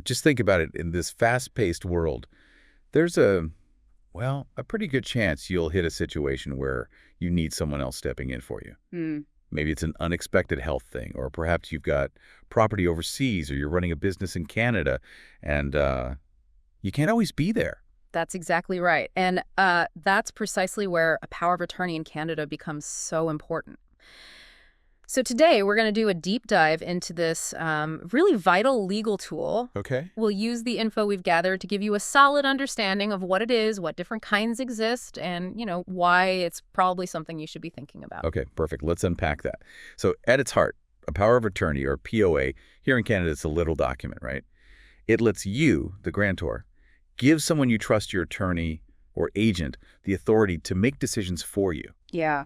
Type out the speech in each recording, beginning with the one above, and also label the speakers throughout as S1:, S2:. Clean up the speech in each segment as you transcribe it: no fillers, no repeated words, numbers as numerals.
S1: Just think about it. In this fast-paced world, there's a pretty good chance you'll hit a situation where you need someone else stepping in for you.
S2: Hmm.
S1: Maybe it's an unexpected health thing, or perhaps you've got property overseas, or you're running a business in Canada, and you can't always be there.
S2: That's exactly right. And that's precisely where a power of attorney in Canada becomes so important. So today we're going to do a deep dive into this really vital legal tool.
S1: Okay.
S2: We'll use the info we've gathered to give you a solid understanding of what it is, what different kinds exist, and, why it's probably something you should be thinking about.
S1: Okay, perfect. Let's unpack that. So at its heart, a power of attorney, or POA, here in Canada, it's a little document, right? It lets you, the grantor, give someone you trust, your attorney or agent, the authority to make decisions for you.
S2: Yeah.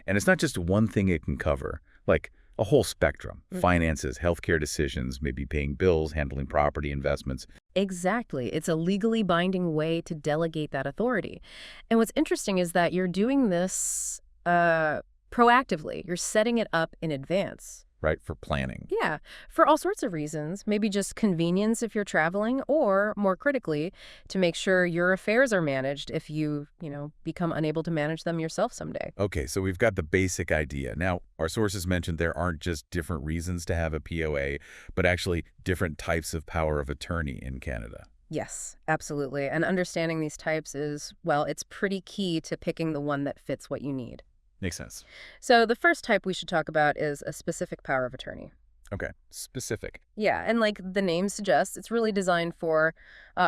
S1: And it's not just one thing it can cover, like a whole spectrum: finances, healthcare decisions, maybe paying bills, handling property investments.
S2: Exactly. It's a legally binding way to delegate that authority. And what's interesting is that you're doing this proactively. You're setting it up in advance.
S1: Right, for planning.
S2: Yeah, for all sorts of reasons. Maybe just convenience if you're traveling, or more critically, to make sure your affairs are managed if you become unable to manage them yourself someday.
S1: Okay, so we've got the basic idea. Now, our sources mentioned there aren't just different reasons to have a POA, but actually different types of power of attorney in Canada.
S2: Yes, absolutely. And understanding these types is, well, it's pretty key to picking the one that fits what you need.
S1: Makes sense.
S2: So the first type we should talk about is a specific power of attorney.
S1: Okay, specific.
S2: Yeah, and like the name suggests, it's really designed for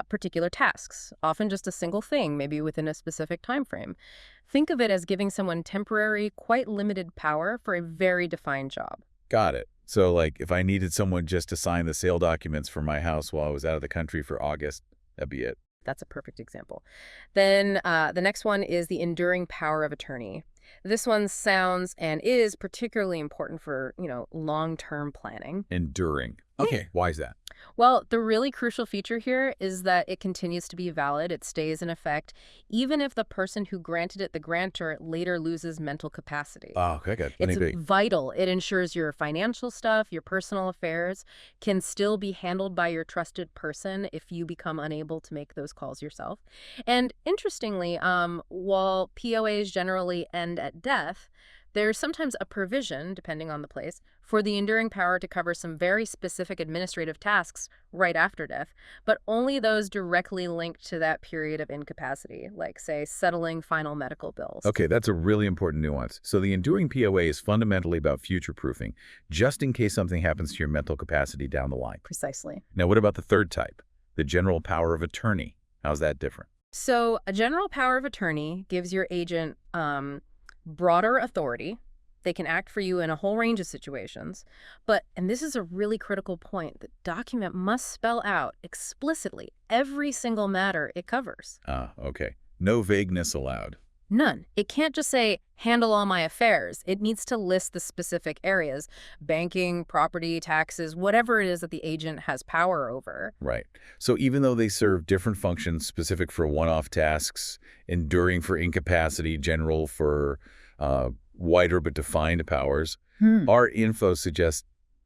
S2: particular tasks, often just a single thing, maybe within a specific time frame. Think of it as giving someone temporary, quite limited power for a very defined job.
S1: Got it. So, like, if I needed someone just to sign the sale documents for my house while I was out of the country for August, that'd be it.
S2: That's a perfect example. Then the next one is the enduring power of attorney. This one sounds and is particularly important for, long-term planning.
S1: Enduring.
S2: Yeah.
S1: Okay, why is that?
S2: Well, the really crucial feature here is that it continues to be valid. It stays in effect, even if the person who granted it, the grantor, later loses mental capacity.
S1: Oh, okay, good.
S2: It's
S1: Let me be.
S2: vital. It ensures your financial stuff, your personal affairs can still be handled by your trusted person if you become unable to make those calls yourself. And interestingly, while POAs generally end at death, there's sometimes a provision, depending on the place, for the enduring power to cover some very specific administrative tasks right after death, but only those directly linked to that period of incapacity, like, say, settling final medical bills.
S1: Okay, that's a really important nuance. So the enduring POA is fundamentally about future-proofing, just in case something happens to your mental capacity down the line.
S2: Precisely.
S1: Now, what about the third type, the general power of attorney? How's that different?
S2: So a general power of attorney gives your agent broader authority. They can act for you in a whole range of situations. But, and this is a really critical point, the document must spell out explicitly every single matter it covers.
S1: Ah, okay. No vagueness allowed.
S2: None. It can't just say, handle all my affairs. It needs to list the specific areas: banking, property, taxes, whatever it is that the agent has power over.
S1: Right. So even though they serve different functions, specific for one-off tasks, enduring for incapacity, general for wider but defined powers, our info suggests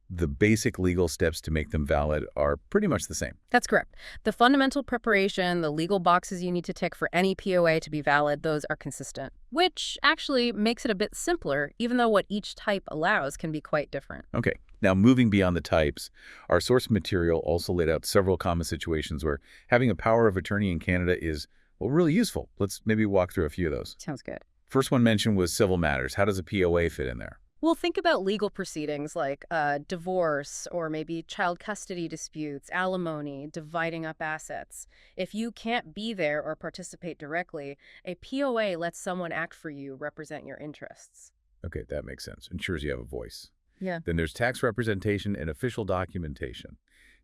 S1: the basic legal steps to make them valid are pretty much the same.
S2: That's correct. The fundamental preparation, the legal boxes you need to tick for any POA to be valid, those are consistent, which actually makes it a bit simpler, even though what each type allows can be quite different.
S1: Okay. Now, moving beyond the types, our source material also laid out several common situations where having a power of attorney in Canada is, well, really useful. Let's maybe walk through a few of those.
S2: Sounds good.
S1: First one mentioned was civil matters. How does a POA fit in there?
S2: Well, think about legal proceedings like divorce, or maybe child custody disputes, alimony, dividing up assets. If you can't be there or participate directly, a POA lets someone act for you, represent your interests.
S1: Okay, that makes sense. Ensures you have a voice.
S2: Yeah.
S1: Then there's tax representation and official documentation.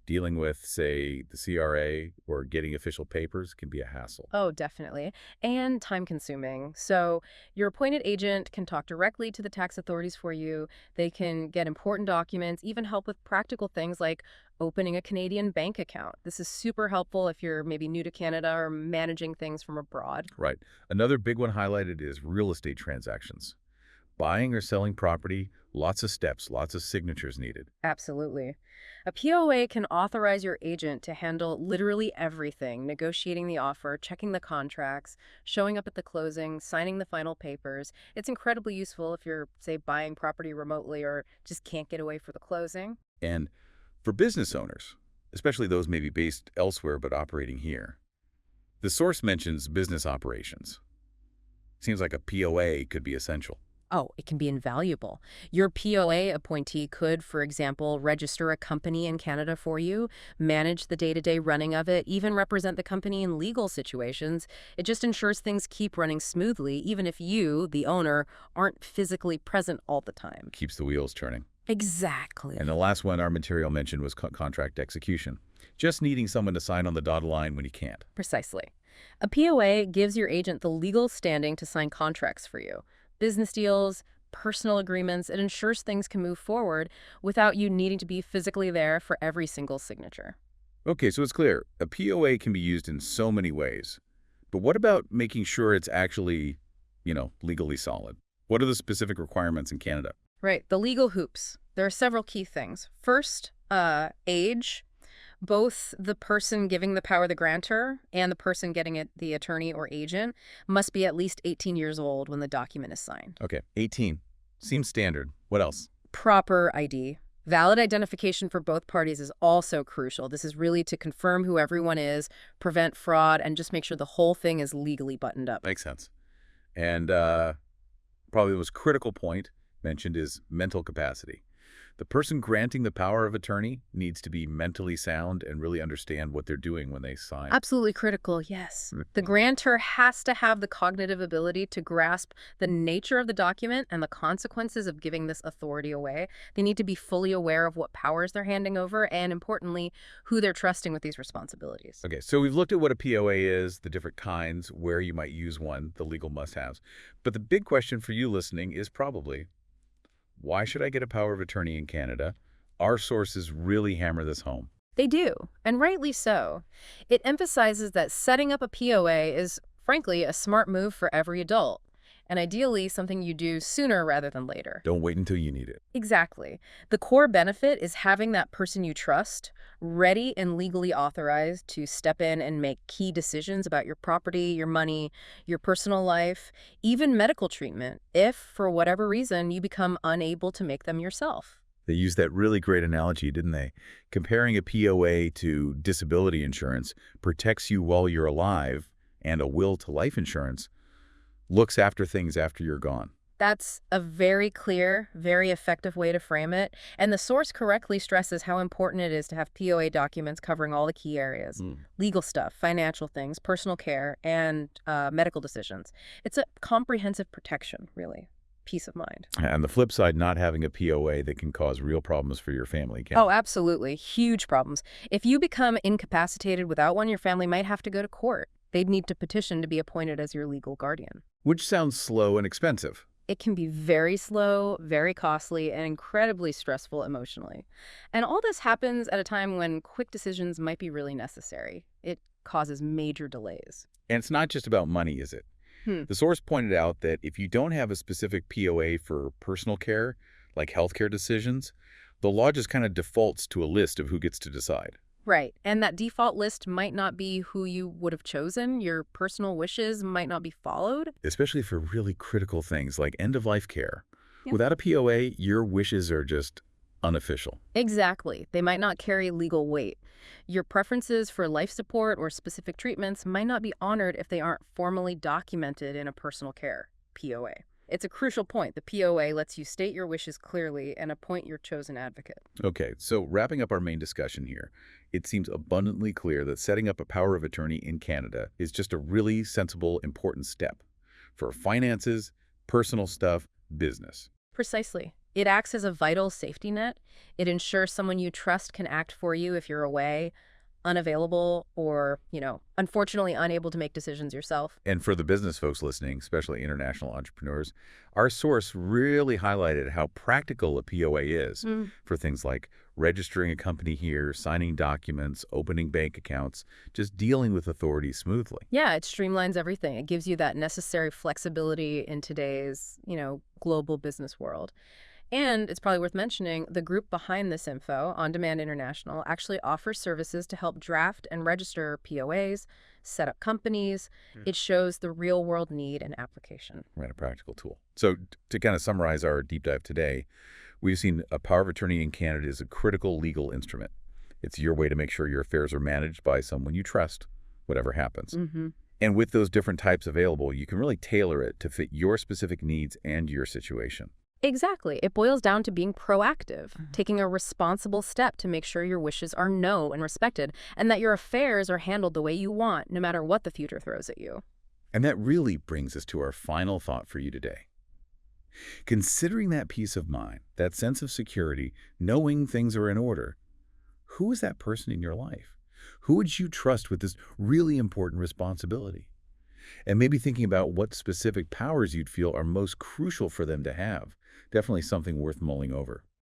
S1: Dealing with, say, the CRA or getting official papers can be a hassle.
S2: Oh, definitely. And time-consuming. So your appointed agent can talk directly to the tax authorities for you. They can get important documents, even help with practical things like opening a Canadian bank account. This is super helpful if you're maybe new to Canada or managing things from abroad.
S1: Right. Another big one highlighted is real estate transactions. buying or selling property, lots of steps, lots of signatures needed.
S2: Absolutely. A POA can authorize your agent to handle literally everything, negotiating the offer, checking the contracts, showing up at the closing, signing the final papers. It's incredibly useful if you're, say, buying property remotely or just can't get away for the closing.
S1: And for business owners, especially those maybe based elsewhere but operating here, the source mentions business operations. Seems like a POA could be essential.
S2: Oh, it can be invaluable. Your POA appointee could, for example, register a company in Canada for you, manage the day-to-day running of it, even represent the company in legal situations. It just ensures things keep running smoothly, even if you, the owner, aren't physically present all the time.
S1: Keeps the wheels turning.
S2: Exactly.
S1: And the last one our material mentioned was contract execution. Just needing someone to sign on the dotted line when you can't.
S2: Precisely. A POA gives your agent the legal standing to sign contracts for you. Business deals, personal agreements, it ensures things can move forward without you needing to be physically there for every single signature.
S1: Okay, so it's clear. A POA can be used in so many ways. But what about making sure it's actually, legally solid? What are the specific requirements in Canada?
S2: Right, the legal hoops. There are several key things. First, age. Both the person giving the power, the grantor, and the person getting it, the attorney or agent, must be at least 18 years old when the document is signed.
S1: Okay, 18. Seems standard. What else?
S2: Proper ID. Valid identification for both parties is also crucial. This is really to confirm who everyone is, prevent fraud, and just make sure the whole thing is legally buttoned up.
S1: Makes sense. And probably the most critical point mentioned is mental capacity. The person granting the power of attorney needs to be mentally sound and really understand what they're doing when they sign.
S2: Absolutely critical, yes. The grantor has to have the cognitive ability to grasp the nature of the document and the consequences of giving this authority away. They need to be fully aware of what powers they're handing over and, importantly, who they're trusting with these responsibilities.
S1: Okay, so we've looked at what a POA is, the different kinds, where you might use one, the legal must-haves. But the big question for you listening is probably, why should I get a power of attorney in Canada? Our sources really hammer this home.
S2: They do, and rightly so. It emphasizes that setting up a POA is, frankly, a smart move for every adult, and ideally something you do sooner rather than later.
S1: Don't wait until you need it.
S2: Exactly. The core benefit is having that person you trust ready and legally authorized to step in and make key decisions about your property, your money, your personal life, even medical treatment, if, for whatever reason, you become unable to make them yourself.
S1: They used that really great analogy, didn't they? Comparing a POA to disability insurance protects you while you're alive, and a will to life insurance looks after things after you're gone.
S2: That's a very clear, very effective way to frame it, and the source correctly stresses how important it is to have POA documents covering all the key areas. Legal stuff, financial things, personal care, and medical decisions. It's a comprehensive protection, really. Peace of mind.
S1: And the flip side, not having a POA that can cause real problems for your family.
S2: Oh, absolutely. Huge problems. If you become incapacitated without one, your family might have to go to court. They'd need to petition to be appointed as your legal guardian.
S1: Which sounds slow and expensive.
S2: It can be very slow, very costly, and incredibly stressful emotionally. And all this happens at a time when quick decisions might be really necessary. It causes major delays.
S1: And it's not just about money, is it? The source pointed out that if you don't have a specific POA for personal care, like healthcare decisions, the law just kind of defaults to a list of who gets to decide.
S2: Right. And that default list might not be who you would have chosen. Your personal wishes might not be followed.
S1: Especially for really critical things like end-of-life care.
S2: Yeah.
S1: Without a POA, your wishes are just unofficial.
S2: Exactly. They might not carry legal weight. Your preferences for life support or specific treatments might not be honored if they aren't formally documented in a personal care POA. It's a crucial point. The POA lets you state your wishes clearly and appoint your chosen advocate.
S1: Okay, so wrapping up our main discussion here, it seems abundantly clear that setting up a power of attorney in Canada is just a really sensible, important step for finances, personal stuff, business.
S2: Precisely. It acts as a vital safety net. It ensures someone you trust can act for you if you're away. unavailable or, unfortunately unable to make decisions yourself.
S1: And for the business folks listening, especially international entrepreneurs, our source really highlighted how practical a POA is for things like registering a company here, signing documents, opening bank accounts, just dealing with authorities smoothly.
S2: Yeah, it streamlines everything. It gives you that necessary flexibility in today's, global business world. And it's probably worth mentioning, the group behind this info, On Demand International, actually offers services to help draft and register POAs, set up companies. It shows the real-world need and application.
S1: Right, a practical tool. So to kind of summarize our deep dive today, we've seen a power of attorney in Canada is a critical legal instrument. It's your way to make sure your affairs are managed by someone you trust, whatever happens. And with those different types available, you can really tailor it to fit your specific needs and your situation.
S2: Exactly. It boils down to being proactive, taking a responsible step to make sure your wishes are known and respected, and that your affairs are handled the way you want, no matter what the future throws at you.
S1: And that really brings us to our final thought for you today. Considering that peace of mind, that sense of security, knowing things are in order, who is that person in your life? Who would you trust with this really important responsibility? And maybe thinking about what specific powers you'd feel are most crucial for them to have. Definitely something worth mulling over.